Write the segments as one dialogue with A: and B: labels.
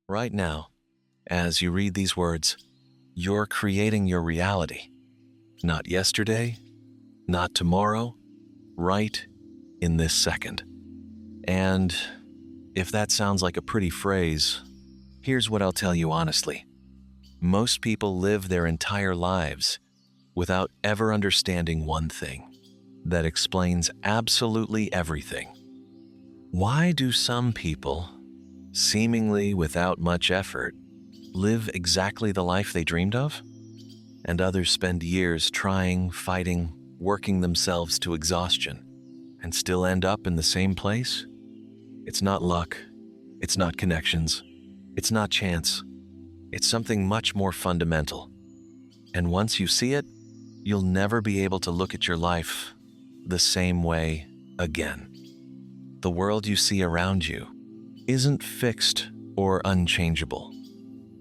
A: Right now, as you read these words, you're creating your reality. Not yesterday, not tomorrow, right in this second. And if that sounds like a pretty phrase, here's what I'll tell you honestly. Most people live their entire lives without ever understanding one thing that explains absolutely everything. Why do some people, seemingly without much effort, live exactly the life they dreamed of? And others spend years trying, fighting, working themselves to exhaustion, and still end up in the same place? It's not luck. It's not connections. It's not chance. It's something much more fundamental. And once you see it, you'll never be able to look at your life the same way again. The world you see around you isn't fixed or unchangeable.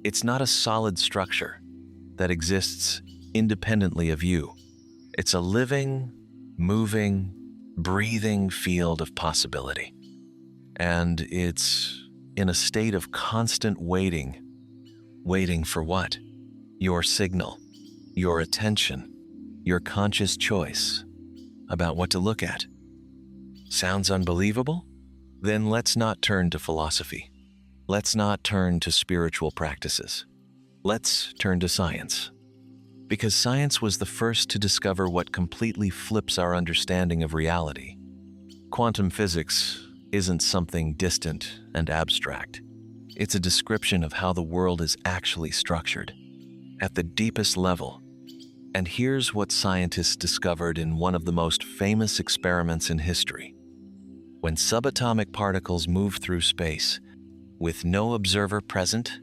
A: It's not a solid structure that exists independently of you. It's a living, moving, breathing field of possibility. And it's in a state of constant waiting. Waiting for what? Your signal, your attention, your conscious choice about what to look at. Sounds unbelievable? Then let's not turn to philosophy. Let's not turn to spiritual practices. Let's turn to science. Because science was the first to discover what completely flips our understanding of reality. Quantum physics isn't something distant and abstract. It's a description of how the world is actually structured, at the deepest level. And here's what scientists discovered in one of the most famous experiments in history. When subatomic particles moved through space, with no observer present,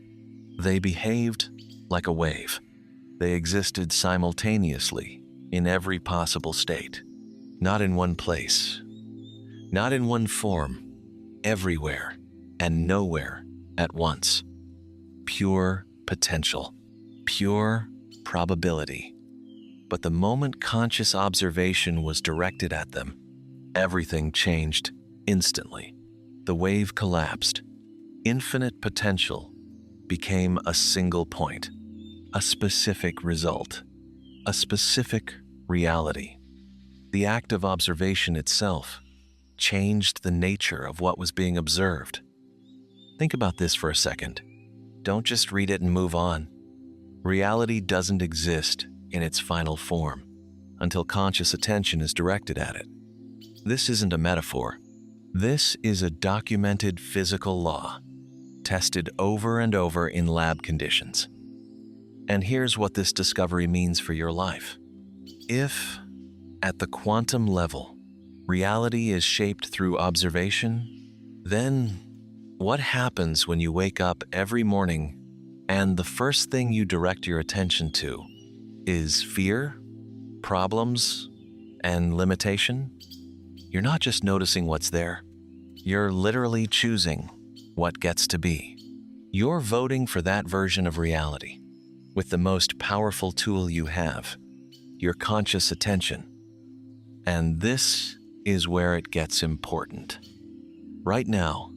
A: they behaved like a wave. They existed simultaneously in every possible state, not in one place, not in one form, everywhere and nowhere at once. Pure potential, pure probability. But the moment conscious observation was directed at them, everything changed instantly. The wave collapsed. Infinite potential became a single point, a specific result, a specific reality. The act of observation itself changed the nature of what was being observed. Think about this for a second. Don't just read it and move on. Reality doesn't exist in its final form until conscious attention is directed at it. This isn't a metaphor. This is a documented physical law, tested over and over in lab conditions. And here's what this discovery means for your life. If, at the quantum level, reality is shaped through observation, then what happens when you wake up every morning and the first thing you direct your attention to is fear, problems, and limitation? You're not just noticing what's there. You're literally choosing what gets to be. You're voting for that version of reality with the most powerful tool you have, your conscious attention. And this is where it gets important. Right now,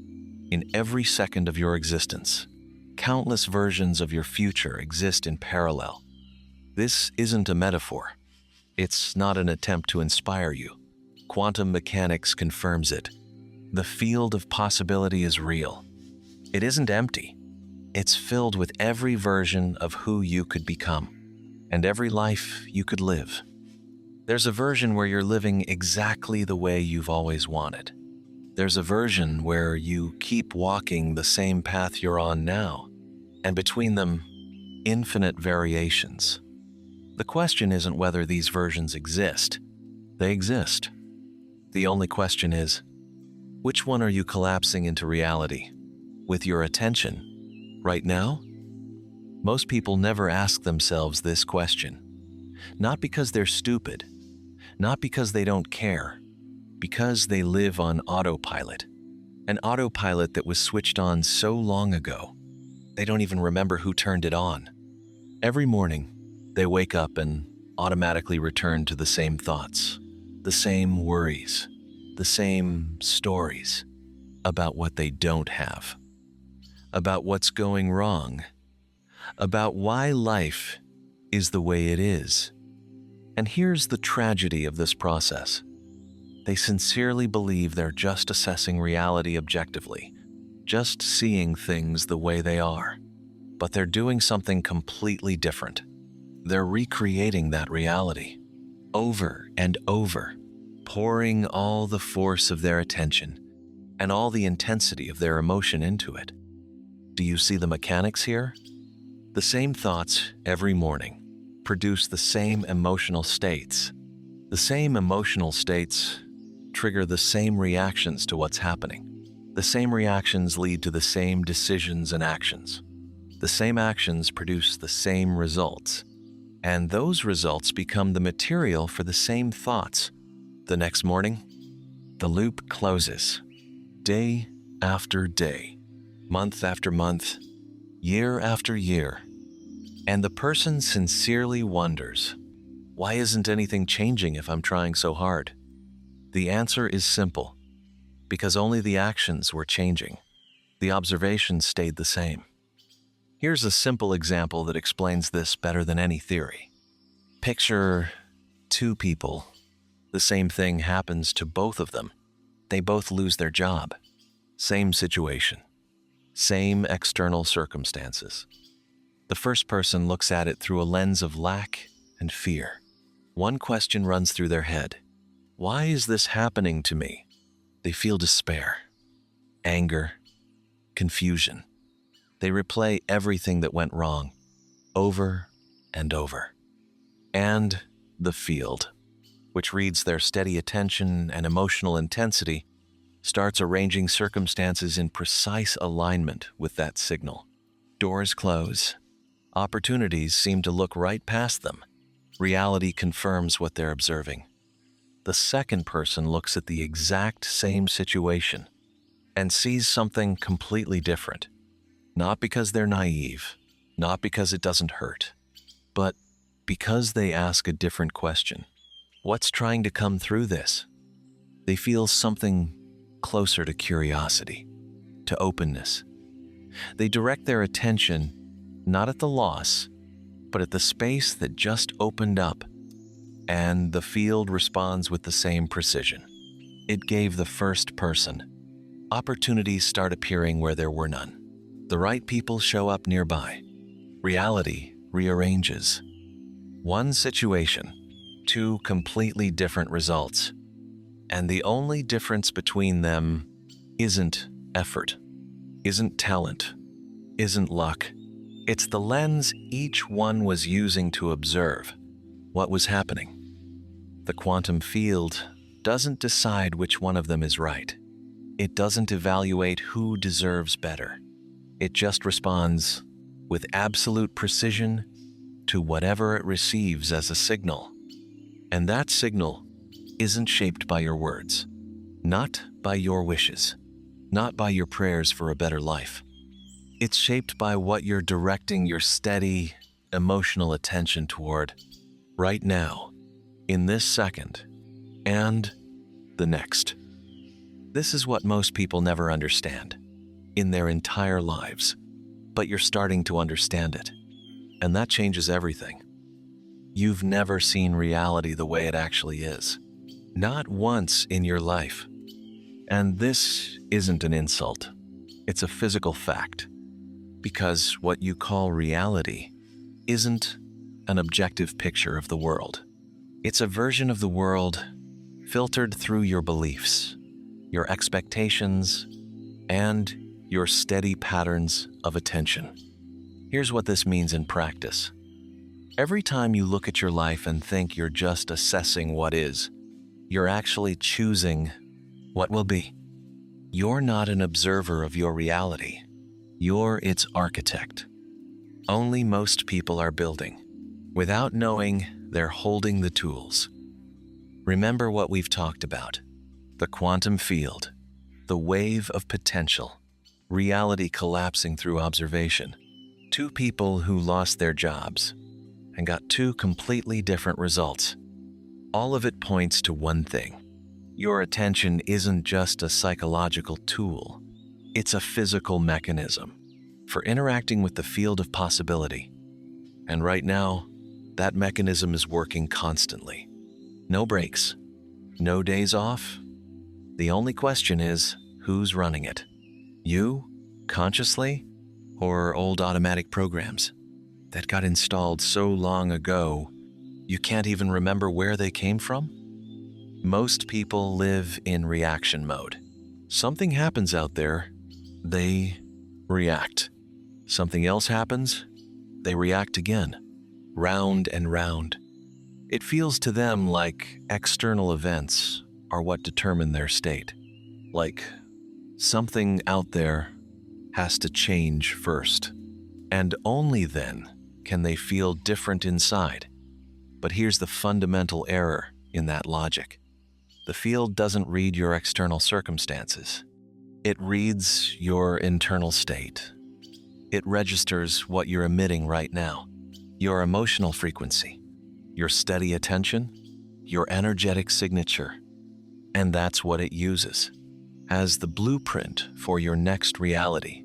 A: in every second of your existence, countless versions of your future exist in parallel. This isn't a metaphor. It's not an attempt to inspire you. Quantum mechanics confirms it. The field of possibility is real. It isn't empty. It's filled with every version of who you could become and every life you could live. There's a version where you're living exactly the way you've always wanted. There's a version where you keep walking the same path you're on now, and between them, infinite variations. The question isn't whether these versions exist. They exist. The only question is, which one are you collapsing into reality with your attention right now? Most people never ask themselves this question. Not because they're stupid, not because they don't care, because they live on autopilot. An autopilot that was switched on so long ago, they don't even remember who turned it on. Every morning, they wake up and automatically return to the same thoughts, the same worries, the same stories about what they don't have. about what's going wrong, about why life is the way it is. And here's the tragedy of this process. They sincerely believe they're just assessing reality objectively, just seeing things the way they are. But they're doing something completely different. They're recreating that reality, over and over, pouring all the force of their attention and all the intensity of their emotion into it. Do you see the mechanics here? The same thoughts every morning produce the same emotional states. The same emotional states trigger the same reactions to what's happening. The same reactions lead to the same decisions and actions. The same actions produce the same results. And those results become the material for the same thoughts. The next morning, the loop closes. Day after day, month after month, year after year. And the person sincerely wonders, why isn't anything changing if I'm trying so hard? The answer is simple, because only the actions were changing. The observations stayed the same. Here's a simple example that explains this better than any theory. Picture two people. The same thing happens to both of them. They both lose their job. Same situation. Same external circumstances. The first person looks at it through a lens of lack and fear. One question runs through their head. Why is this happening to me? They feel despair, anger, confusion. They replay everything that went wrong, over and over. And the field, which reads their steady attention and emotional intensity, starts arranging circumstances in precise alignment with that signal. Doors close. Opportunities seem to look right past them. Reality confirms what they're observing. The second person looks at the exact same situation and sees something completely different. Not because they're naive, not because it doesn't hurt, but because they ask a different question. What's trying to come through this? They feel something closer to curiosity, to openness. They direct their attention not at the loss, but at the space that just opened up, and the field responds with the same precision. It gave the first person. Opportunities start appearing where there were none. The right people show up nearby. Reality rearranges. One situation, two completely different results. And the only difference between them isn't effort, isn't talent, isn't luck. It's the lens each one was using to observe what was happening. The quantum field doesn't decide which one of them is right. It doesn't evaluate who deserves better. It just responds with absolute precision to whatever it receives as a signal. And that signal isn't shaped by your words, not by your wishes, not by your prayers for a better life. It's shaped by what you're directing your steady, emotional attention toward right now, in this second, and the next. This is what most people never understand in their entire lives, but you're starting to understand it, and that changes everything. You've never seen reality the way it actually is, not once in your life. And this isn't an insult, it's a physical fact, because what you call reality isn't an objective picture of the world. It's a version of the world filtered through your beliefs, your expectations, and your steady patterns of attention. Here's what this means in practice. Every time you look at your life and think you're just assessing what is, you're actually choosing what will be. You're not an observer of your reality. You're its architect. Only most people are building. Without knowing, they're holding the tools. Remember what we've talked about. The quantum field, the wave of potential, reality collapsing through observation. Two people who lost their jobs and got two completely different results. All of it points to one thing. Your attention isn't just a psychological tool. It's a physical mechanism. for interacting with the field of possibility. And right now, that mechanism is working constantly. No breaks, no days off. The only question is, who's running it? You, consciously, or old automatic programs that got installed so long ago you can't even remember where they came from? Most people live in reaction mode. Something happens out there, they react. Something else happens, they react again, round and round. It feels to them like external events are what determine their state. Like something out there has to change first, and only then can they feel different inside. But here's the fundamental error in that logic. The field doesn't read your external circumstances. It reads your internal state. It registers what you're emitting right now, your emotional frequency, your steady attention, your energetic signature. And that's what it uses as the blueprint for your next reality.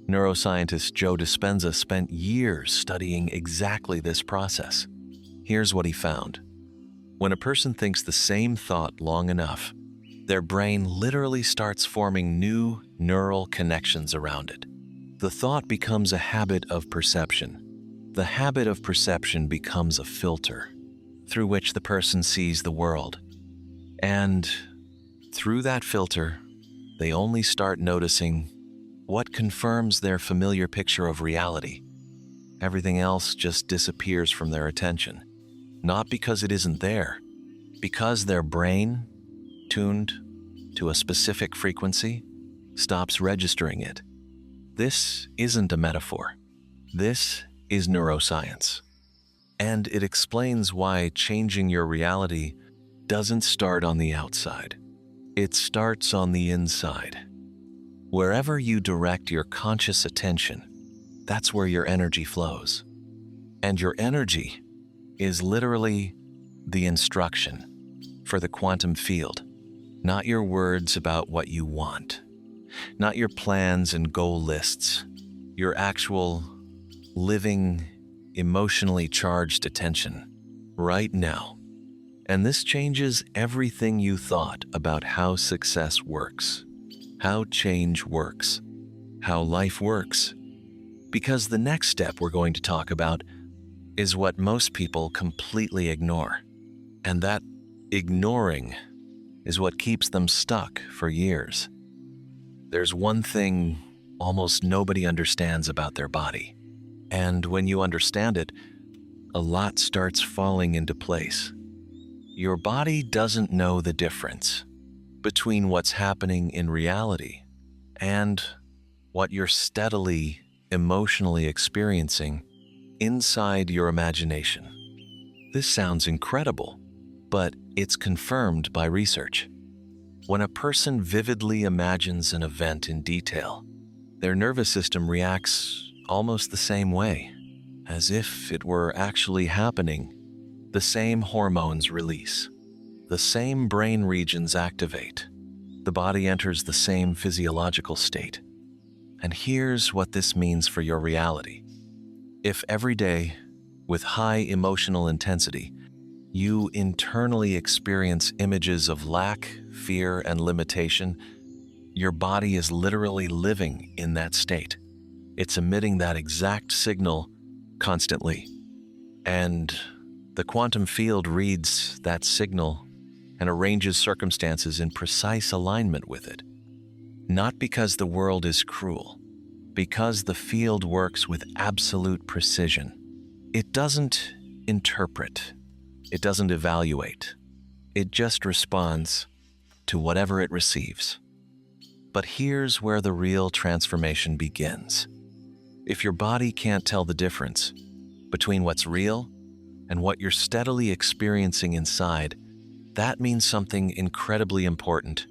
A: Neuroscientist Joe Dispenza spent years studying exactly this process. Here's what he found. When a person thinks the same thought long enough, their brain literally starts forming new neural connections around it. The thought becomes a habit of perception. The habit of perception becomes a filter through which the person sees the world. And through that filter, they only start noticing what confirms their familiar picture of reality. Everything else just disappears from their attention. Not because it isn't there, because their brain, tuned to a specific frequency, stops registering it. This isn't a metaphor. This is neuroscience. And it explains why changing your reality doesn't start on the outside. It starts on the inside. Wherever you direct your conscious attention, that's where your energy flows. And your energy is literally the instruction for the quantum field, not your words about what you want, not your plans and goal lists, your actual living, emotionally charged attention right now. And this changes everything you thought about how success works, how change works, how life works. Because the next step we're going to talk about is what most people completely ignore. And that ignoring is what keeps them stuck for years. There's one thing almost nobody understands about their body. And when you understand it, a lot starts falling into place. Your body doesn't know the difference between what's happening in reality and what you're steadily, emotionally experiencing inside your imagination. This sounds incredible, but it's confirmed by research. When a person vividly imagines an event in detail, their nervous system reacts almost the same way, as if it were actually happening. The same hormones release, the same brain regions activate, the body enters the same physiological state. And here's what this means for your reality. If every day, with high emotional intensity, you internally experience images of lack, fear, and limitation, your body is literally living in that state. It's emitting that exact signal constantly. And the quantum field reads that signal and arranges circumstances in precise alignment with it. Not because the world is cruel, because the field works with absolute precision. It doesn't interpret. It doesn't evaluate. It just responds to whatever it receives. But here's where the real transformation begins. If your body can't tell the difference between what's real and what you're steadily experiencing inside, that means something incredibly important.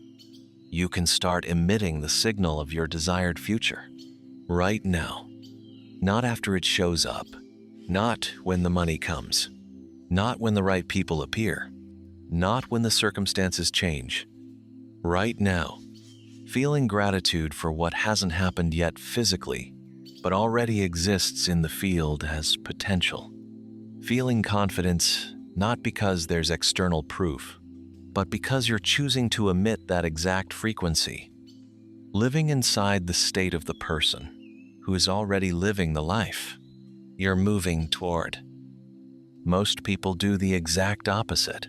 A: You can start emitting the signal of your desired future right now. Not after it shows up, not when the money comes, not when the right people appear, not when the circumstances change. Right now, feeling gratitude for what hasn't happened yet physically but already exists in the field as potential. Feeling confidence not because there's external proof, but because you're choosing to emit that exact frequency. Living inside the state of the person who is already living the life you're moving toward. Most people do the exact opposite.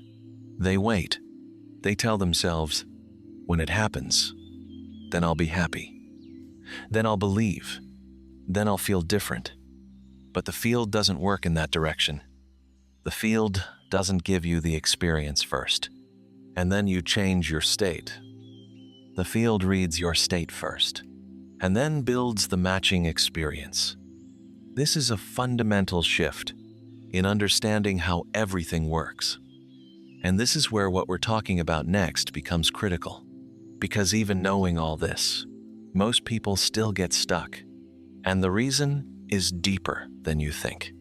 A: They wait. They tell themselves, when it happens, then I'll be happy. Then I'll believe. Then I'll feel different. But the field doesn't work in that direction. The field doesn't give you the experience first, and then you change your state. The field reads your state first, and then builds the matching experience. This is a fundamental shift in understanding how everything works. And this is where what we're talking about next becomes critical. Because even knowing all this, most people still get stuck. And the reason is deeper than you think.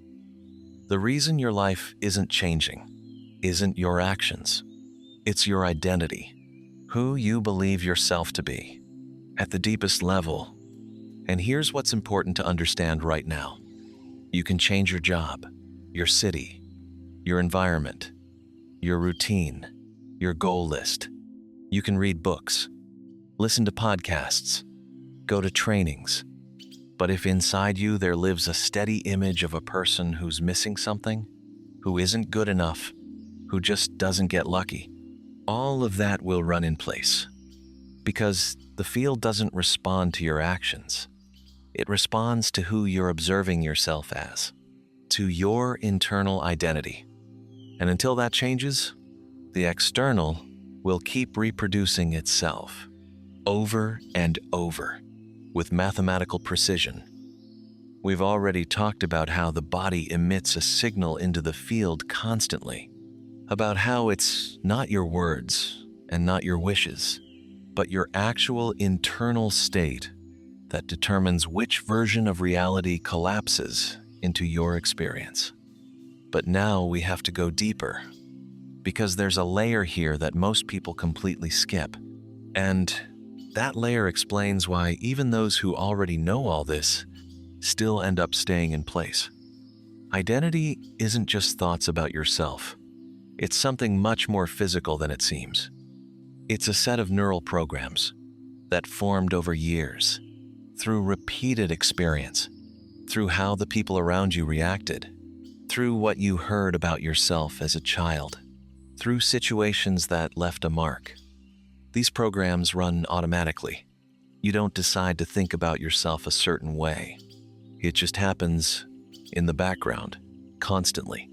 A: The reason your life isn't changing isn't your actions. It's your identity, who you believe yourself to be, at the deepest level. And here's what's important to understand right now. You can change your job, your city, your environment, your routine, your goal list. You can read books, listen to podcasts, go to trainings. But if inside you there lives a steady image of a person who's missing something, who isn't good enough, who just doesn't get lucky, all of that will run in place. Because the field doesn't respond to your actions. It responds to who you're observing yourself as, to your internal identity. And until that changes, the external will keep reproducing itself over and over with mathematical precision. We've already talked about how the body emits a signal into the field constantly, about how it's not your words and not your wishes, but your actual internal state that determines which version of reality collapses into your experience. But now we have to go deeper, because there's a layer here that most people completely skip. And that layer explains why even those who already know all this still end up staying in place. Identity isn't just thoughts about yourself. It's something much more physical than it seems. It's a set of neural programs that formed over years, through repeated experience, through how the people around you reacted, through what you heard about yourself as a child, through situations that left a mark. These programs run automatically. You don't decide to think about yourself a certain way. It just happens in the background, constantly,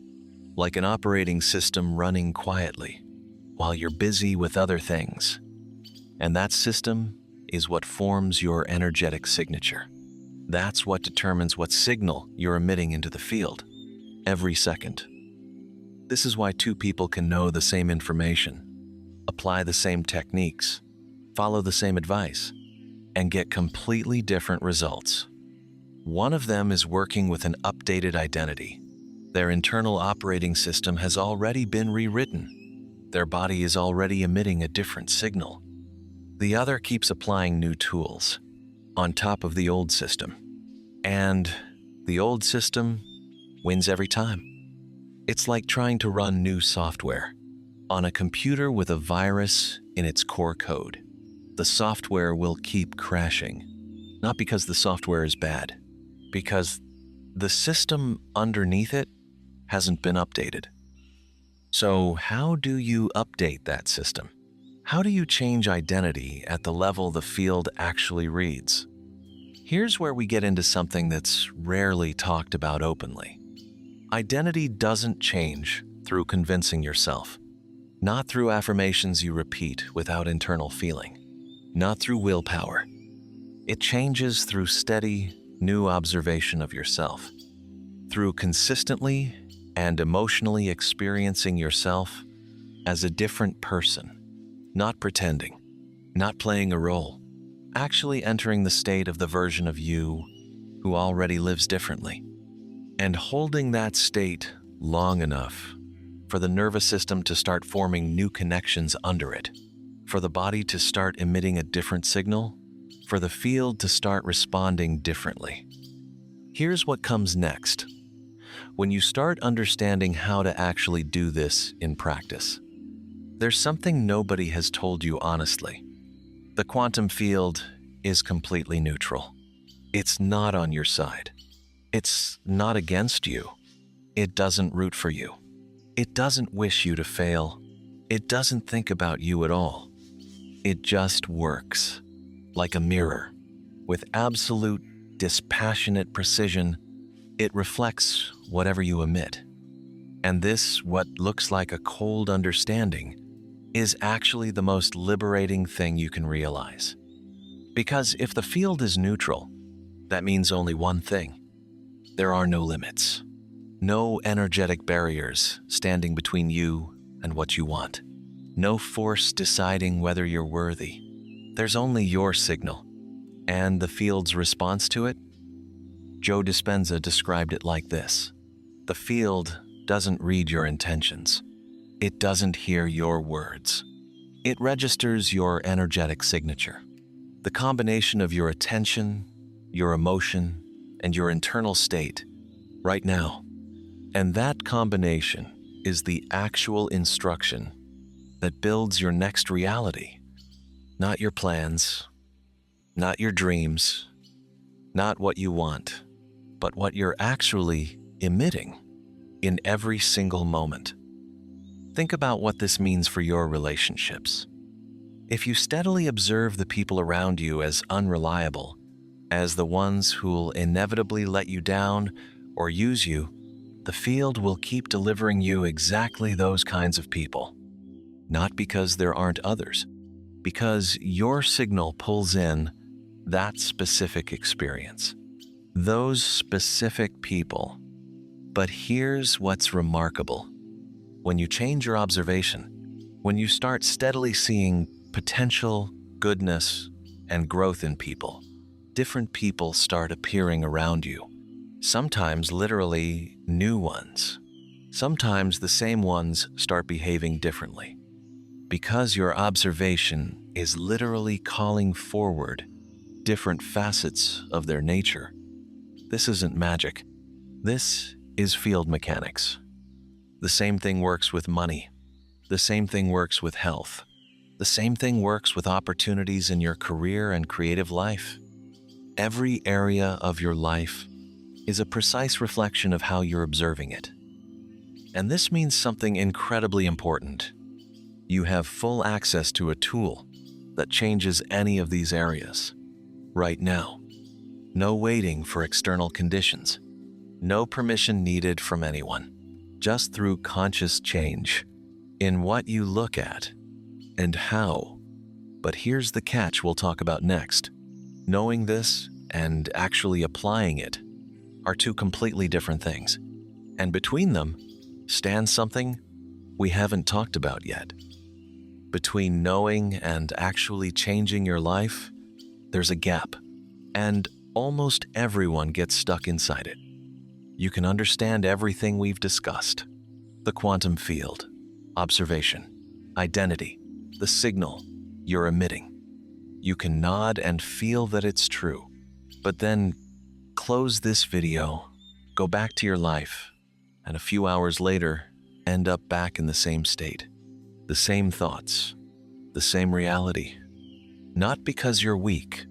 A: like an operating system running quietly while you're busy with other things. And that system is what forms your energetic signature. That's what determines what signal you're emitting into the field every second. This is why two people can know the same information, apply the same techniques, follow the same advice, and get completely different results. One of them is working with an updated identity. Their internal operating system has already been rewritten. Their body is already emitting a different signal. The other keeps applying new tools on top of the old system. And the old system wins every time. It's like trying to run new software on a computer with a virus in its core code. The software will keep crashing, not because the software is bad, because the system underneath it hasn't been updated. So how do you update that system? How do you change identity at the level the field actually reads? Here's where we get into something that's rarely talked about openly. Identity doesn't change through convincing yourself, not through affirmations you repeat without internal feeling, not through willpower. It changes through steady, new observation of yourself, through consistently and emotionally experiencing yourself as a different person, not pretending, not playing a role, actually entering the state of the version of you who already lives differently, and holding that state long enough for the nervous system to start forming new connections under it, for the body to start emitting a different signal, for the field to start responding differently. Here's what comes next. When you start understanding how to actually do this in practice, there's something nobody has told you honestly. The quantum field is completely neutral. It's not on your side. It's not against you. It doesn't root for you. It doesn't wish you to fail. It doesn't think about you at all. It just works, like a mirror. With absolute, dispassionate precision, it reflects whatever you emit. And this, what looks like a cold understanding, is actually the most liberating thing you can realize. Because if the field is neutral, that means only one thing. There are no limits. No energetic barriers standing between you and what you want. No force deciding whether you're worthy. There's only your signal. And the field's response to it? Joe Dispenza described it like this. The field doesn't read your intentions. It doesn't hear your words. It registers your energetic signature. The combination of your attention, your emotion, and your internal state right now. And that combination is the actual instruction that builds your next reality. Not your plans, not your dreams, not what you want, but what you're actually emitting in every single moment. Think about what this means for your relationships. If you steadily observe the people around you as unreliable, as the ones who'll inevitably let you down or use you, the field will keep delivering you exactly those kinds of people. Not because there aren't others, because your signal pulls in that specific experience, those specific people. But here's what's remarkable. When you change your observation, when you start steadily seeing potential, goodness, and growth in people, different people start appearing around you. Sometimes literally new ones. Sometimes the same ones start behaving differently. Because your observation is literally calling forward different facets of their nature. This isn't magic. This is field mechanics. The same thing works with money. The same thing works with health. The same thing works with opportunities in your career and creative life. Every area of your life is a precise reflection of how you're observing it. And this means something incredibly important. You have full access to a tool that changes any of these areas right now. No waiting for external conditions. No permission needed from anyone. Just through conscious change in what you look at and how. But here's the catch we'll talk about next. Knowing this and actually applying it are two completely different things. And between them stands something we haven't talked about yet. Between knowing and actually changing your life, there's a gap, and almost everyone gets stuck inside it. You can understand everything we've discussed. The quantum field, observation, identity, the signal you're emitting. You can nod and feel that it's true, but then close this video, go back to your life, and a few hours later, end up back in the same state. The same thoughts, the same reality. Not because you're weak,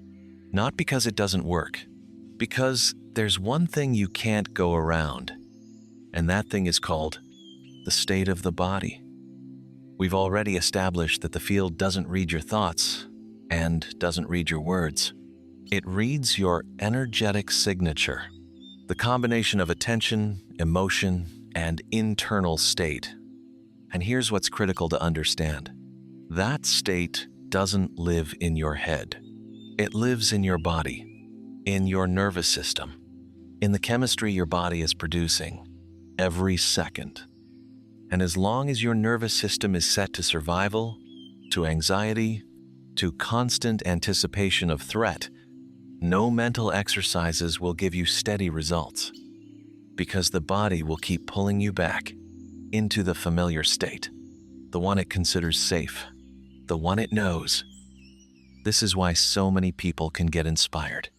A: not because it doesn't work, because there's one thing you can't go around, and that thing is called the state of the body. We've already established that the field doesn't read your thoughts and doesn't read your words. It reads your energetic signature, the combination of attention, emotion, and internal state. And here's what's critical to understand. That state doesn't live in your head. It lives in your body, in your nervous system, in the chemistry your body is producing every second. And as long as your nervous system is set to survival, to anxiety, to constant anticipation of threat, no mental exercises will give you steady results, because the body will keep pulling you back into the familiar state, the one it considers safe, the one it knows. This is why so many people can get inspired,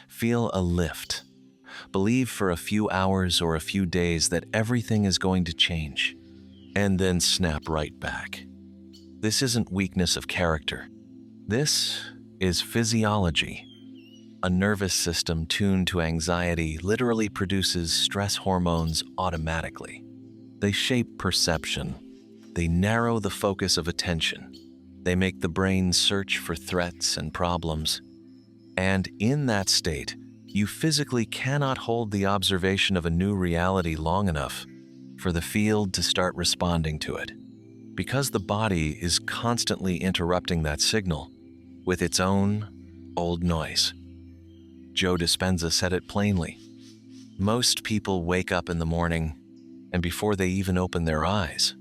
A: feel a lift, Believe for a few hours or a few days that everything is going to change, and then snap right back. This isn't weakness of character. This is physiology. A nervous system tuned to anxiety literally produces stress hormones automatically. They shape perception. They narrow the focus of attention. They make the brain search for threats and problems. And in that state, you physically cannot hold the observation of a new reality long enough for the field to start responding to it, because the body is constantly interrupting that signal with its own old noise. Joe Dispenza said it plainly. Most people wake up in the morning, and before they even open their eyes,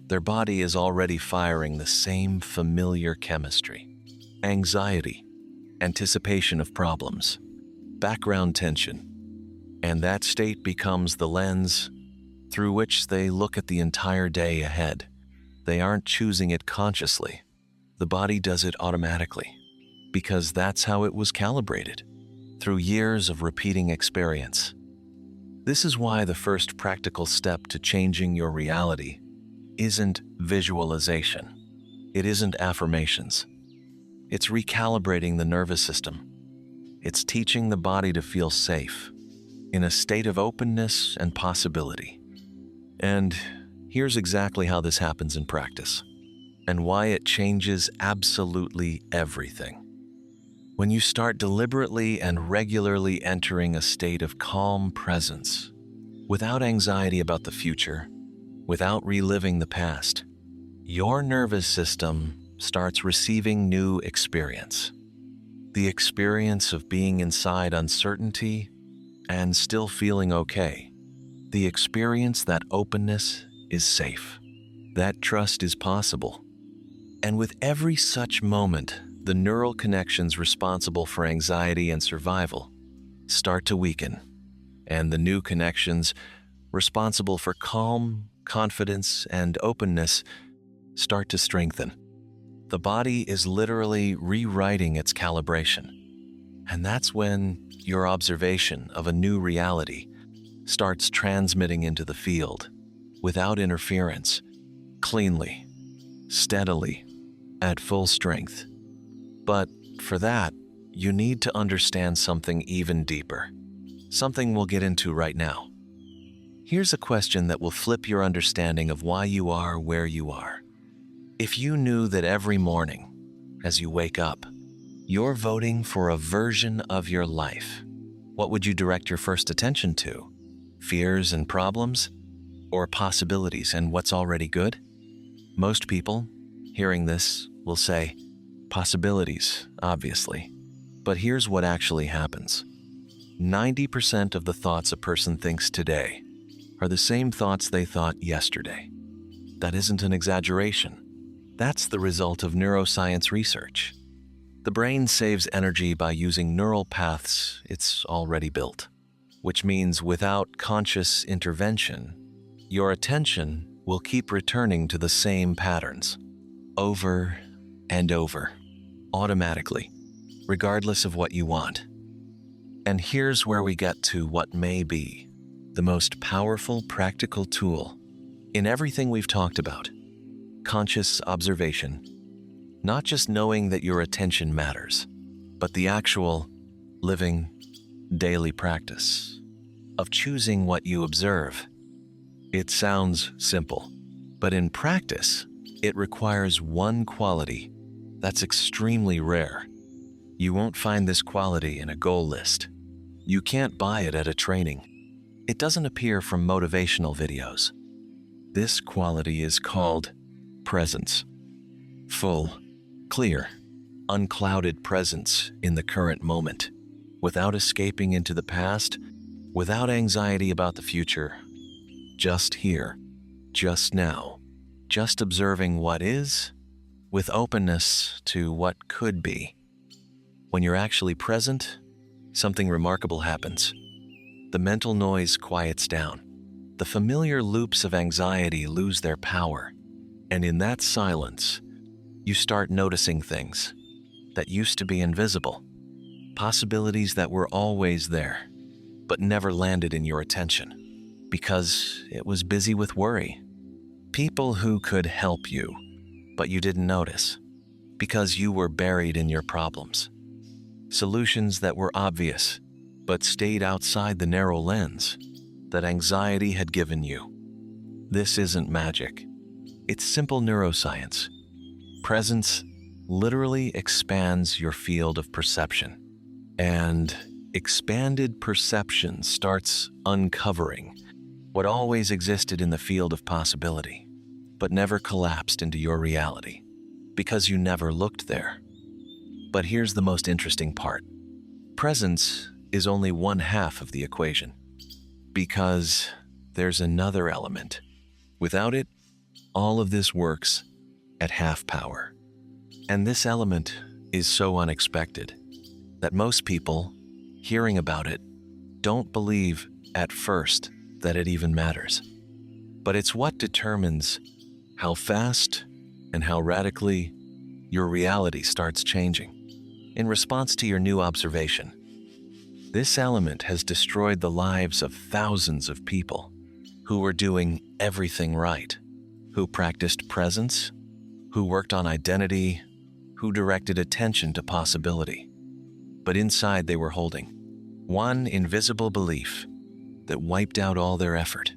A: their body is already firing the same familiar chemistry. Anxiety, anticipation of problems, background tension, and that state becomes the lens through which they look at the entire day ahead. They aren't choosing it consciously. The body does it automatically, because that's how it was calibrated, through years of repeating experience. This is why the first practical step to changing your reality isn't visualization. It isn't affirmations. It's recalibrating the nervous system. It's teaching the body to feel safe, in a state of openness and possibility. And here's exactly how this happens in practice, and why it changes absolutely everything. When you start deliberately and regularly entering a state of calm presence, without anxiety about the future, without reliving the past, your nervous system starts receiving new experience. The experience of being inside uncertainty and still feeling okay. The experience that openness is safe, that trust is possible. And with every such moment, the neural connections responsible for anxiety and survival start to weaken, and the new connections responsible for calm, confidence, and openness start to strengthen. The body is literally rewriting its calibration, and that's when your observation of a new reality starts transmitting into the field, without interference, cleanly, steadily, at full strength. But for that, you need to understand something even deeper, something we'll get into right now. Here's a question that will flip your understanding of why you are where you are. If you knew that every morning, as you wake up, you're voting for a version of your life, what would you direct your first attention to? Fears and problems? Or possibilities and what's already good? Most people, hearing this, will say, possibilities, obviously. But here's what actually happens. 90% of the thoughts a person thinks today are the same thoughts they thought yesterday. That isn't an exaggeration. That's the result of neuroscience research. The brain saves energy by using neural paths it's already built, which means without conscious intervention, your attention will keep returning to the same patterns, over and over, automatically, regardless of what you want. And here's where we get to what may be the most powerful practical tool in everything we've talked about: conscious observation. Not just knowing that your attention matters, but the actual, living, daily practice of choosing what you observe. It sounds simple, but in practice, it requires one quality that's extremely rare. You won't find this quality in a goal list. You can't buy it at a training. It doesn't appear from motivational videos. This quality is called presence. Full, clear, unclouded presence in the current moment, without escaping into the past, without anxiety about the future. Just here, just now, just observing what is, with openness to what could be. When you're actually present, something remarkable happens. The mental noise quiets down. The familiar loops of anxiety lose their power. And in that silence, you start noticing things that used to be invisible, possibilities that were always there, but never landed in your attention because it was busy with worry. People who could help you, but you didn't notice because you were buried in your problems. Solutions that were obvious, but stayed outside the narrow lens that anxiety had given you. This isn't magic. It's simple neuroscience. Presence literally expands your field of perception. And expanded perception starts uncovering what always existed in the field of possibility, but never collapsed into your reality because you never looked there. But here's the most interesting part. Presence is only one half of the equation, because there's another element. Without it, all of this works at half power. And this element is so unexpected that most people, hearing about it, don't believe at first that it even matters. But it's what determines how fast and how radically your reality starts changing in response to your new observation. This element has destroyed the lives of thousands of people who were doing everything right, who practiced presence, who worked on identity, who directed attention to possibility. But inside they were holding one invisible belief that wiped out all their effort.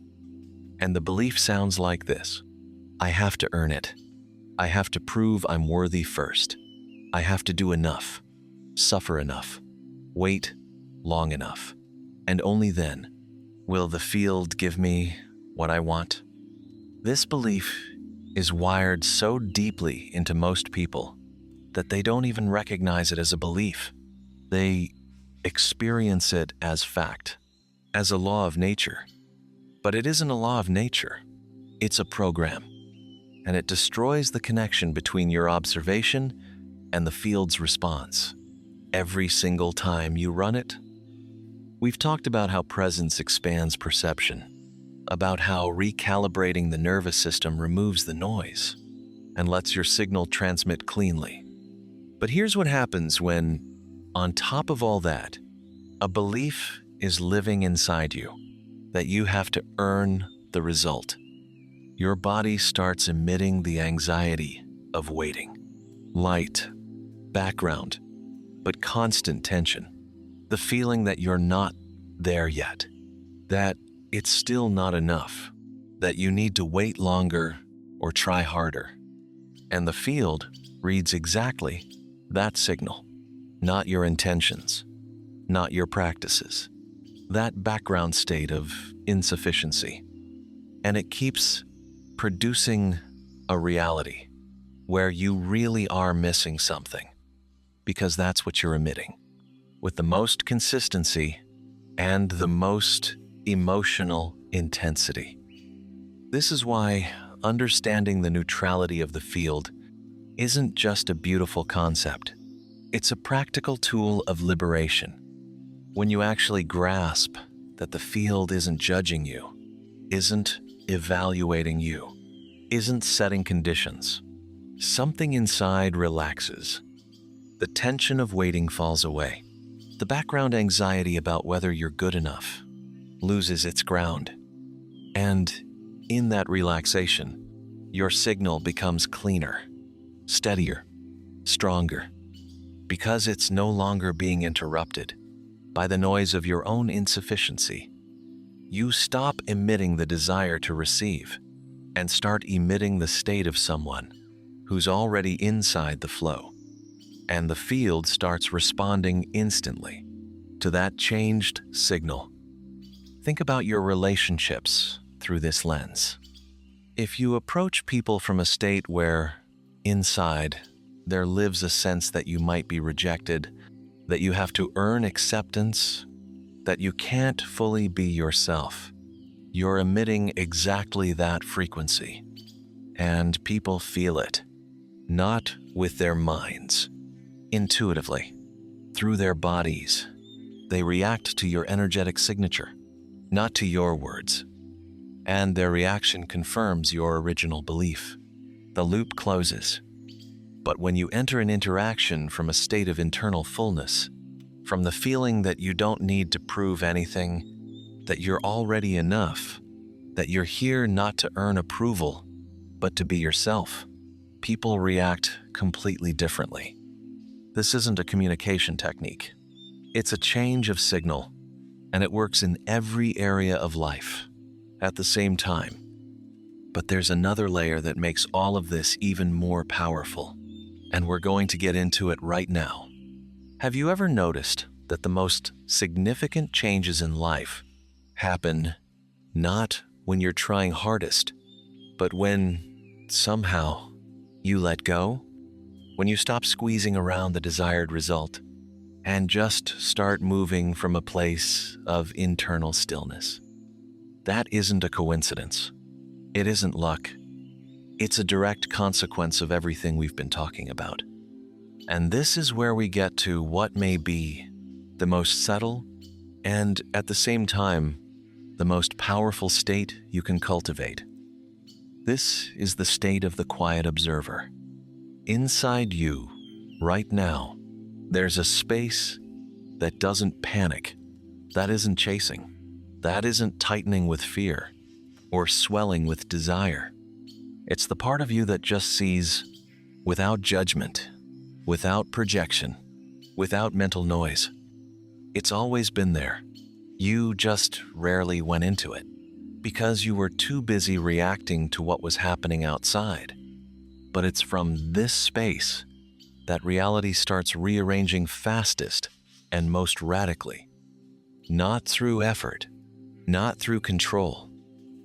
A: And the belief sounds like this: I have to earn it. I have to prove I'm worthy first. I have to do enough, suffer enough, wait long enough, and only then will the field give me what I want. This belief is wired so deeply into most people that they don't even recognize it as a belief. They experience it as fact, as a law of nature. But it isn't a law of nature. It's a program, and it destroys the connection between your observation and the field's response every single time you run it. We've talked about how presence expands perception, about how recalibrating the nervous system removes the noise and lets your signal transmit cleanly. But here's what happens when, on top of all that, a belief is living inside you that you have to earn the result. Your body starts emitting the anxiety of waiting. Light, background, but constant tension. The feeling that you're not there yet, that it's still not enough, that you need to wait longer or try harder. And the field reads exactly that signal, not your intentions, not your practices, that background state of insufficiency. And it keeps producing a reality where you really are missing something, because that's what you're emitting, with the most consistency and the most emotional intensity. This is why understanding the neutrality of the field isn't just a beautiful concept. It's a practical tool of liberation. When you actually grasp that the field isn't judging you, isn't evaluating you, isn't setting conditions, something inside relaxes. The tension of waiting falls away. The background anxiety about whether you're good enough loses its ground. And in that relaxation, your signal becomes cleaner, steadier, stronger, because it's no longer being interrupted by the noise of your own insufficiency. You stop emitting the desire to receive and start emitting the state of someone who's already inside the flow. And the field starts responding instantly to that changed signal. Think about your relationships through this lens. If you approach people from a state where, inside, there lives a sense that you might be rejected, that you have to earn acceptance, that you can't fully be yourself, you're emitting exactly that frequency. And people feel it, not with their minds, intuitively, through their bodies. They react to your energetic signature, not to your words. And their reaction confirms your original belief. The loop closes. But when you enter an interaction from a state of internal fullness, from the feeling that you don't need to prove anything, that you're already enough, that you're here not to earn approval, but to be yourself. People react completely differently. This isn't a communication technique. It's a change of signal, and it works in every area of life at the same time. But there's another layer that makes all of this even more powerful, and we're going to get into it right now. Have you ever noticed that the most significant changes in life happen not when you're trying hardest, but when, somehow, you let go? When you stop squeezing around the desired result and just start moving from a place of internal stillness? That isn't a coincidence. It isn't luck. It's a direct consequence of everything we've been talking about. And this is where we get to what may be the most subtle and, at the same time, the most powerful state you can cultivate. This is the state of the quiet observer. Inside you, right now, there's a space that doesn't panic, that isn't chasing, that isn't tightening with fear or swelling with desire. It's the part of you that just sees without judgment, without projection, without mental noise. It's always been there. You just rarely went into it because you were too busy reacting to what was happening outside. But it's from this space that reality starts rearranging fastest and most radically. Not through effort, not through control,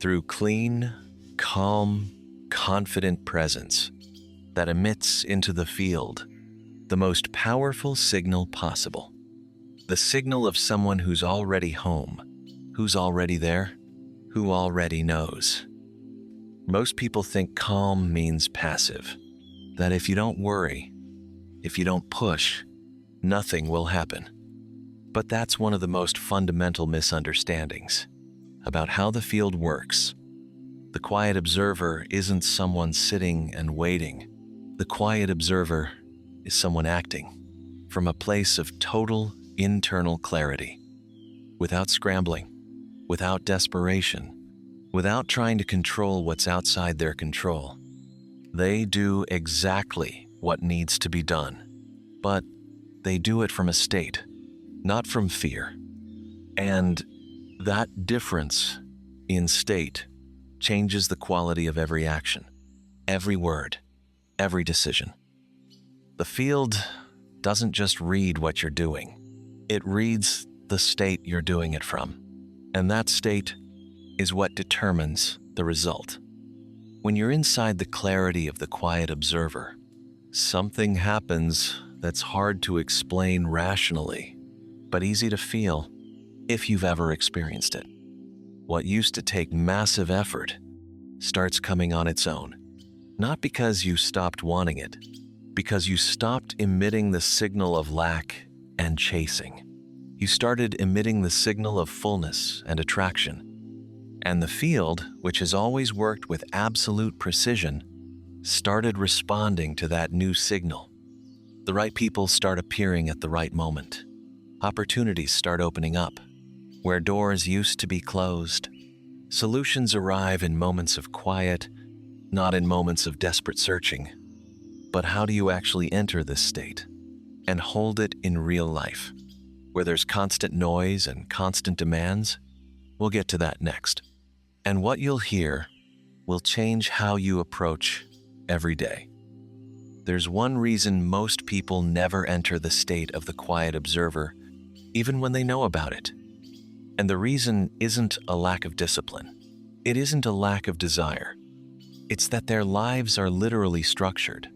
A: through clean, calm, confident presence that emits into the field the most powerful signal possible. The signal of someone who's already home, who's already there, who already knows. Most people think calm means passive, that if you don't worry, if you don't push, nothing will happen. But that's one of the most fundamental misunderstandings about how the field works. The quiet observer isn't someone sitting and waiting. The quiet observer is someone acting from a place of total internal clarity, without scrambling, without desperation, without trying to control what's outside their control. They do exactly what needs to be done, but they do it from a state, not from fear. And that difference in state changes the quality of every action, every word, every decision. The field doesn't just read what you're doing. It reads the state you're doing it from. And that state is what determines the result. When you're inside the clarity of the quiet observer, something happens that's hard to explain rationally, but easy to feel if you've ever experienced it. What used to take massive effort starts coming on its own, not because you stopped wanting it, because you stopped emitting the signal of lack and chasing. You started emitting the signal of fullness and attraction. And the field, which has always worked with absolute precision, started responding to that new signal. The right people start appearing at the right moment. Opportunities start opening up where doors used to be closed. Solutions arrive in moments of quiet, not in moments of desperate searching. But how do you actually enter this state and hold it in real life, where there's constant noise and constant demands? We'll get to that next. And what you'll hear will change how you approach every day. There's one reason most people never enter the state of the quiet observer, even when they know about it. And the reason isn't a lack of discipline. It isn't a lack of desire. It's that their lives are literally structured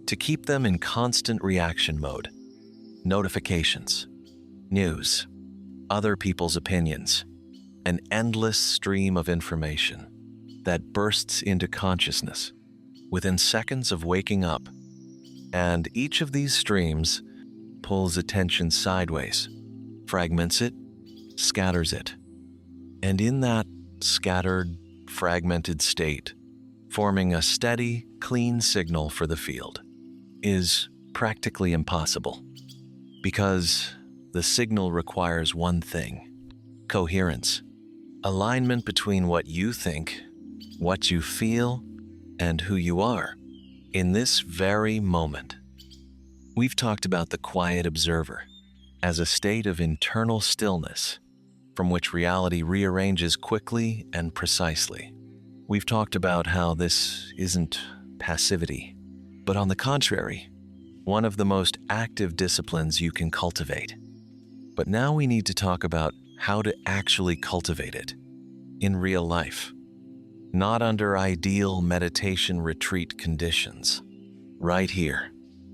A: to keep them in constant reaction mode. Notifications, news, other people's opinions, an endless stream of information that bursts into consciousness within seconds of waking up. And each of these streams pulls attention sideways, fragments it, scatters it. And in that scattered, fragmented state, forming a steady, clean signal for the field is practically impossible. Because The signal requires one thing: coherence, alignment between what you think, what you feel, and who you are in this very moment. We've talked about the quiet observer as a state of internal stillness from which reality rearranges quickly and precisely. We've talked about how this isn't passivity, but on the contrary, one of the most active disciplines you can cultivate. But now we need to talk about how to actually cultivate it in real life, not under ideal meditation retreat conditions, right here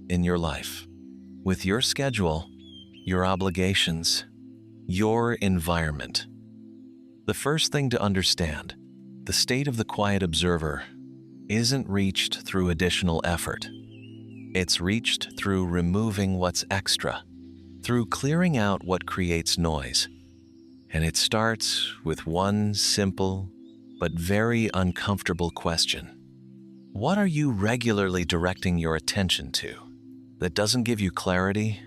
A: in your life, with your schedule, your obligations, your environment. The first thing to understand: the state of the quiet observer isn't reached through additional effort. It's reached through removing what's extra, through clearing out what creates noise. And it starts with one simple but very uncomfortable question. What are you regularly directing your attention to that doesn't give you clarity,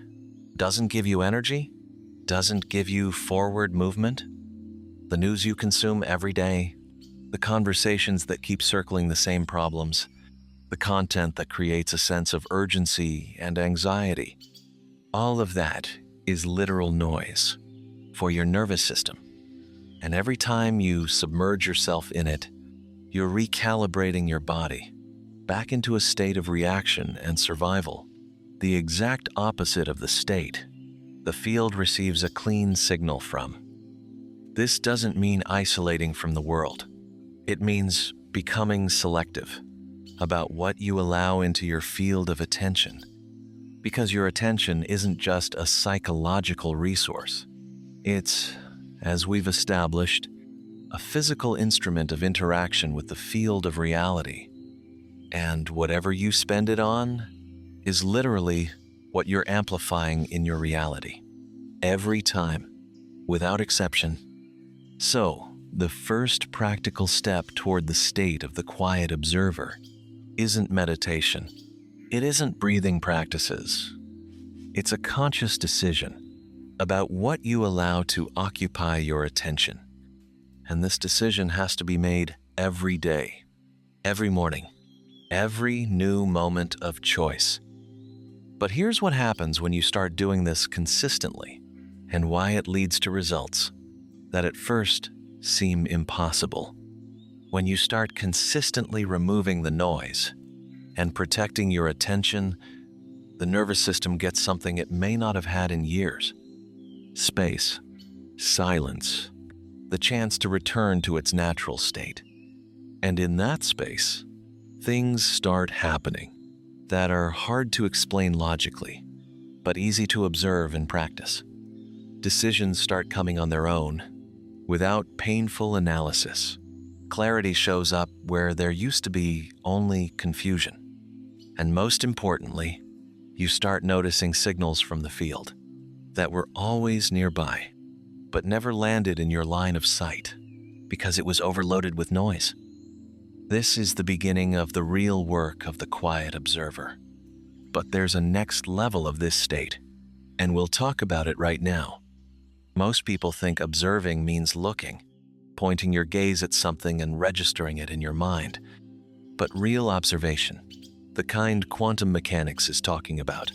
A: doesn't give you energy, doesn't give you forward movement? The news you consume every day, the conversations that keep circling the same problems, the content that creates a sense of urgency and anxiety. All of that is literal noise for your nervous system. And every time you submerge yourself in it, you're recalibrating your body back into a state of reaction and survival, the exact opposite of the state the field receives a clean signal from. This doesn't mean isolating from the world. It means becoming selective about what you allow into your field of attention, because your attention isn't just a psychological resource. It's, as we've established, a physical instrument of interaction with the field of reality. And whatever you spend it on is literally what you're amplifying in your reality, every time, without exception. So, the first practical step toward the state of the quiet observer isn't meditation. It isn't breathing practices. It's a conscious decision about what you allow to occupy your attention. And this decision has to be made every day, every morning, every new moment of choice. But here's what happens when you start doing this consistently, and why it leads to results that at first seem impossible. When you start consistently removing the noise and protecting your attention, the nervous system gets something it may not have had in years: space, silence, the chance to return to its natural state. And in that space, things start happening that are hard to explain logically, but easy to observe in practice. Decisions start coming on their own, without painful analysis. Clarity shows up where there used to be only confusion. And most importantly, you start noticing signals from the field that were always nearby, but never landed in your line of sight because it was overloaded with noise. This is the beginning of the real work of the quiet observer. But there's a next level of this state, and we'll talk about it right now. Most people think observing means looking, pointing your gaze at something and registering it in your mind. But real observation, the kind quantum mechanics is talking about,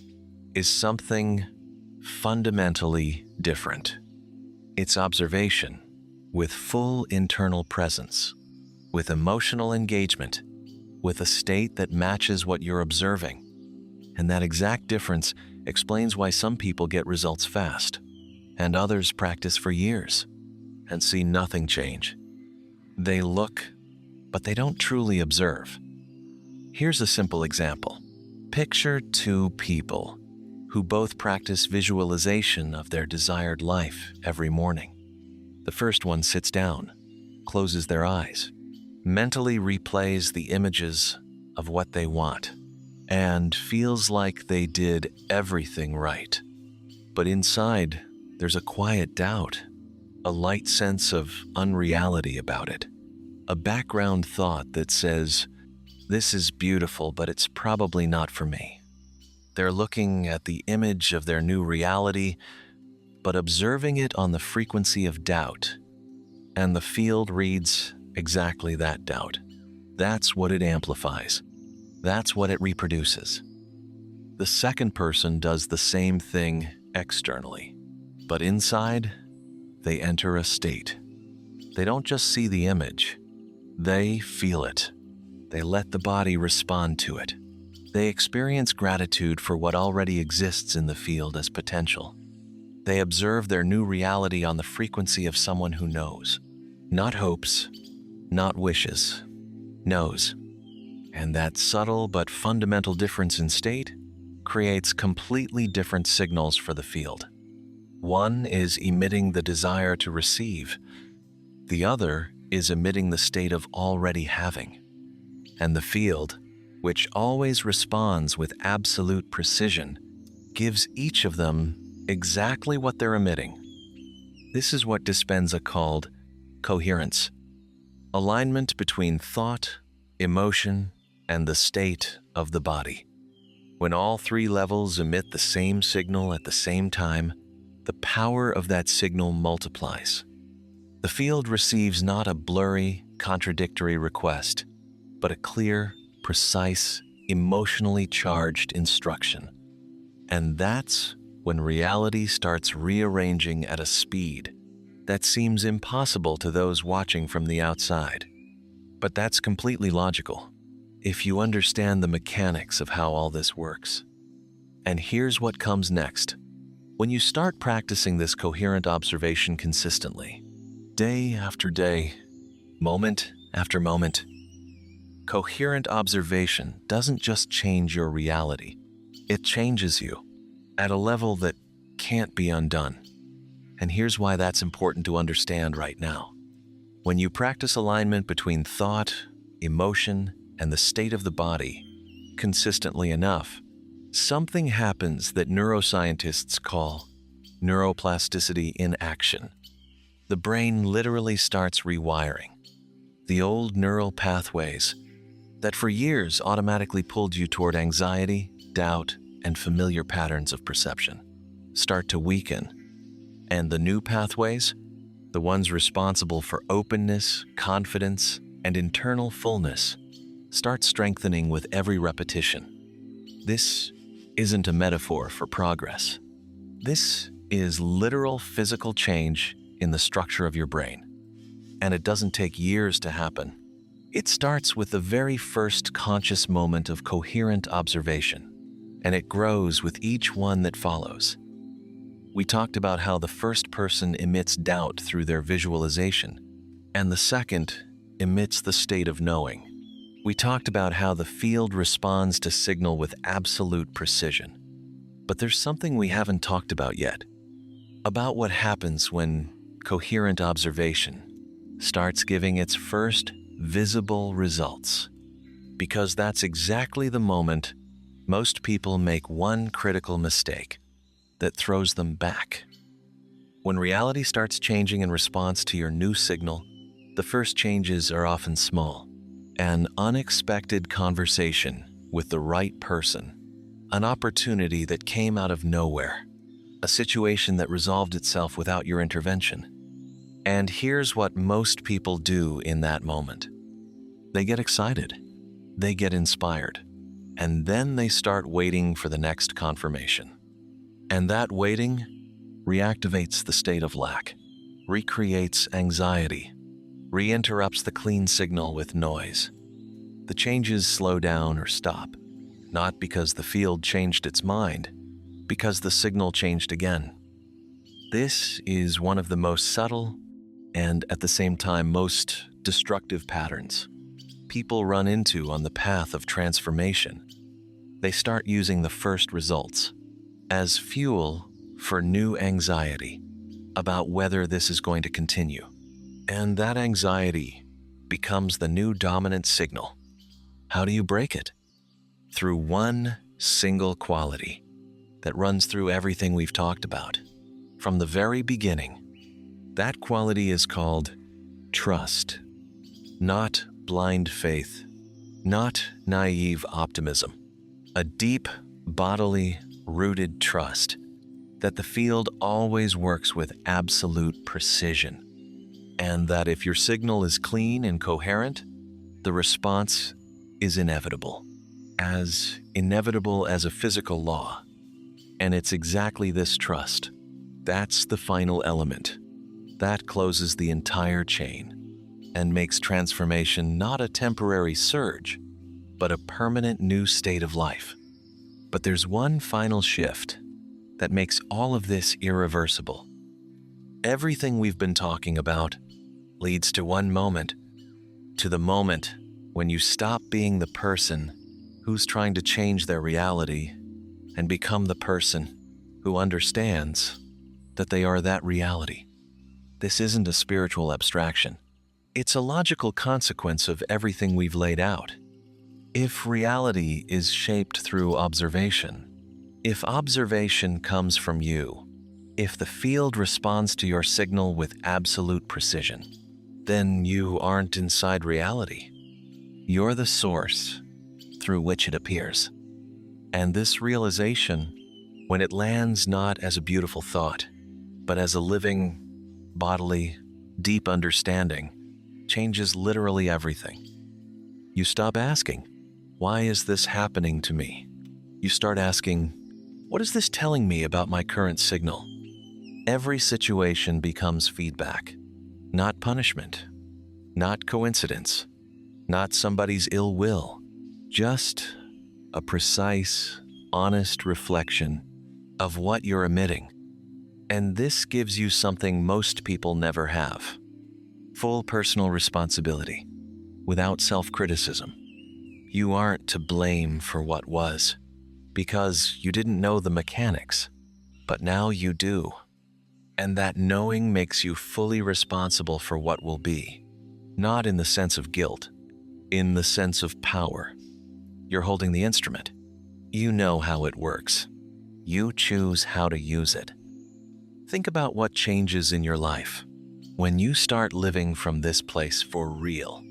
A: is something fundamentally different. It's observation with full internal presence, with emotional engagement, with a state that matches what you're observing. And that exact difference explains why some people get results fast, and others practice for years and see nothing change. They look, but they don't truly observe. Here's a simple example. Picture two people who both practice visualization of their desired life every morning. The first one sits down, closes their eyes, mentally replays the images of what they want, and feels like they did everything right. But inside, there's a quiet doubt, a light sense of unreality about it, a background thought that says, "This is beautiful, but it's probably not for me." They're looking at the image of their new reality, but observing it on the frequency of doubt. And the field reads exactly that doubt. That's what it amplifies. That's what it reproduces. The second person does the same thing externally, but inside, they enter a state. They don't just see the image, they feel it. They let the body respond to it. They experience gratitude for what already exists in the field as potential. They observe their new reality on the frequency of someone who knows. Not hopes, not wishes, knows. And that subtle but fundamental difference in state creates completely different signals for the field. One is emitting the desire to receive. The other is emitting the state of already having. And the field, which always responds with absolute precision, gives each of them exactly what they're emitting. This is what Dispenza called coherence, alignment between thought, emotion, and the state of the body. When all three levels emit the same signal at the same time, the power of that signal multiplies. The field receives not a blurry, contradictory request, but a clear, precise, emotionally charged instruction. And that's when reality starts rearranging at a speed that seems impossible to those watching from the outside. But that's completely logical, if you understand the mechanics of how all this works. And here's what comes next. When you start practicing this coherent observation consistently, day after day, moment after moment, coherent observation doesn't just change your reality, it changes you at a level that can't be undone. And here's why that's important to understand right now. When you practice alignment between thought, emotion, and the state of the body consistently enough, something happens that neuroscientists call neuroplasticity in action. The brain literally starts rewiring. The old neural pathways that for years automatically pulled you toward anxiety, doubt, and familiar patterns of perception start to weaken. And the new pathways, the ones responsible for openness, confidence, and internal fullness, start strengthening with every repetition. This isn't a metaphor for progress. This is literal physical change in the structure of your brain. And it doesn't take years to happen. It starts with the very first conscious moment of coherent observation, and it grows with each one that follows. We talked about how the first person emits doubt through their visualization, and the second emits the state of knowing. We talked about how the field responds to signal with absolute precision. But there's something we haven't talked about yet, about what happens when coherent observation starts giving its first visible results. Because that's exactly the moment most people make one critical mistake that throws them back. When reality starts changing in response to your new signal, the first changes are often small. An unexpected conversation with the right person, an opportunity that came out of nowhere, a situation that resolved itself without your intervention. And here's what most people do in that moment. They get excited, they get inspired, and then they start waiting for the next confirmation. And that waiting reactivates the state of lack, recreates anxiety, reinterrupts the clean signal with noise. The changes slow down or stop, not because the field changed its mind, because the signal changed again. This is one of the most subtle and at the same time most destructive patterns people run into on the path of transformation. They start using the first results as fuel for new anxiety about whether this is going to continue. And that anxiety becomes the new dominant signal. How do you break it? Through one single quality that runs through everything we've talked about from the very beginning. That quality is called trust, not blind faith, not naive optimism. A deep, bodily, rooted trust that the field always works with absolute precision, and that if your signal is clean and coherent, the response is inevitable as a physical law. And it's exactly this trust. That's the final element. That closes the entire chain and makes transformation not a temporary surge, but a permanent new state of life. But there's one final shift that makes all of this irreversible. Everything we've been talking about leads to one moment, to the moment when you stop being the person who's trying to change their reality and become the person who understands that they are that reality. This isn't a spiritual abstraction. It's a logical consequence of everything we've laid out. If reality is shaped through observation, if observation comes from you, if the field responds to your signal with absolute precision, then you aren't inside reality. You're the source through which it appears. And this realization, when it lands not as a beautiful thought, but as a living, bodily, deep understanding, changes literally everything. You stop asking, why is this happening to me? You start asking, what is this telling me about my current signal? Every situation becomes feedback, not punishment, not coincidence, not somebody's ill will, just a precise, honest reflection of what you're emitting. And this gives you something most people never have: full personal responsibility, without self-criticism. You aren't to blame for what was, because you didn't know the mechanics, but now you do. And that knowing makes you fully responsible for what will be, not in the sense of guilt, in the sense of power. You're holding the instrument. You know how it works. You choose how to use it. Think about what changes in your life when you start living from this place for real.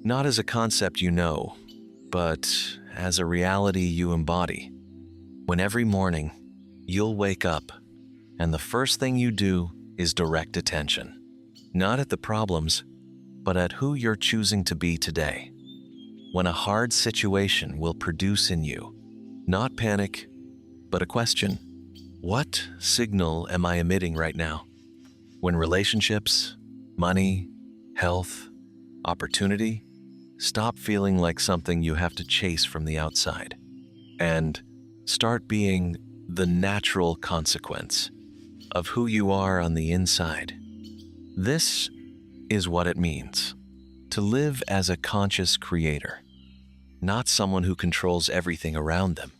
A: Not as a concept you know, but as a reality you embody. When every morning you'll wake up and the first thing you do is direct attention, not at the problems, but at who you're choosing to be today. When a hard situation will produce in you, not panic, but a question: what signal am I emitting right now? When relationships, money, health, opportunity stop feeling like something you have to chase from the outside, and start being the natural consequence of who you are on the inside. This is what it means to live as a conscious creator, not someone who controls everything around them,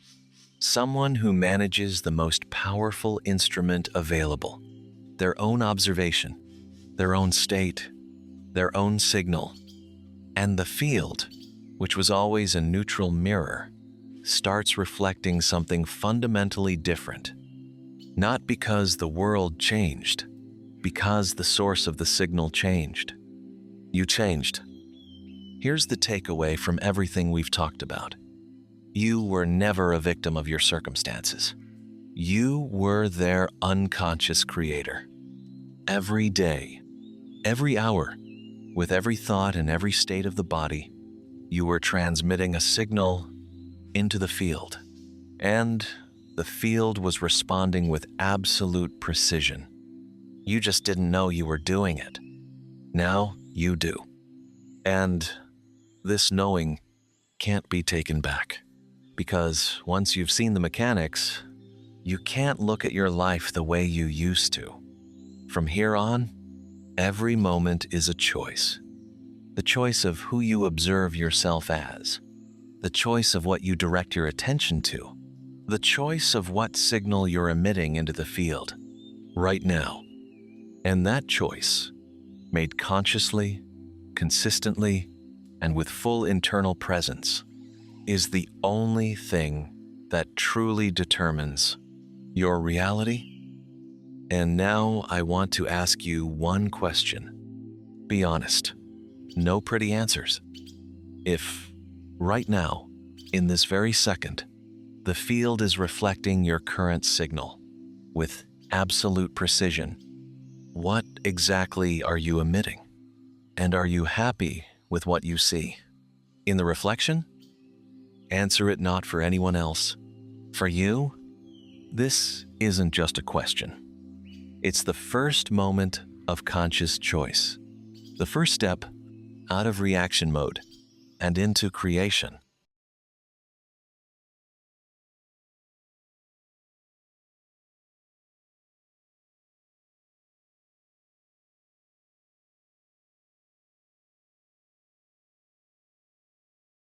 A: someone who manages the most powerful instrument available: their own observation, their own state, their own signal. And the field, which was always a neutral mirror, starts reflecting something fundamentally different. Not because the world changed, because the source of the signal changed. You changed. Here's the takeaway from everything we've talked about. You were never a victim of your circumstances. You were their unconscious creator. Every day, every hour, with every thought and every state of the body, you were transmitting a signal into the field. And the field was responding with absolute precision. You just didn't know you were doing it. Now you do. And this knowing can't be taken back, because once you've seen the mechanics, you can't look at your life the way you used to. From here on, every moment is a choice. The choice of who you observe yourself as, the choice of what you direct your attention to, the choice of what signal you're emitting into the field right now. And that choice, made consciously, consistently, and with full internal presence, is the only thing that truly determines your reality. And now I want to ask you one question. Be honest. No pretty answers. If, right now, in this very second, the field is reflecting your current signal, with absolute precision. What exactly are you emitting? And are you happy with what you see? In the reflection, answer it not for anyone else. For you, this isn't just a question. It's the first moment of conscious choice. The first step out of reaction mode and into creation.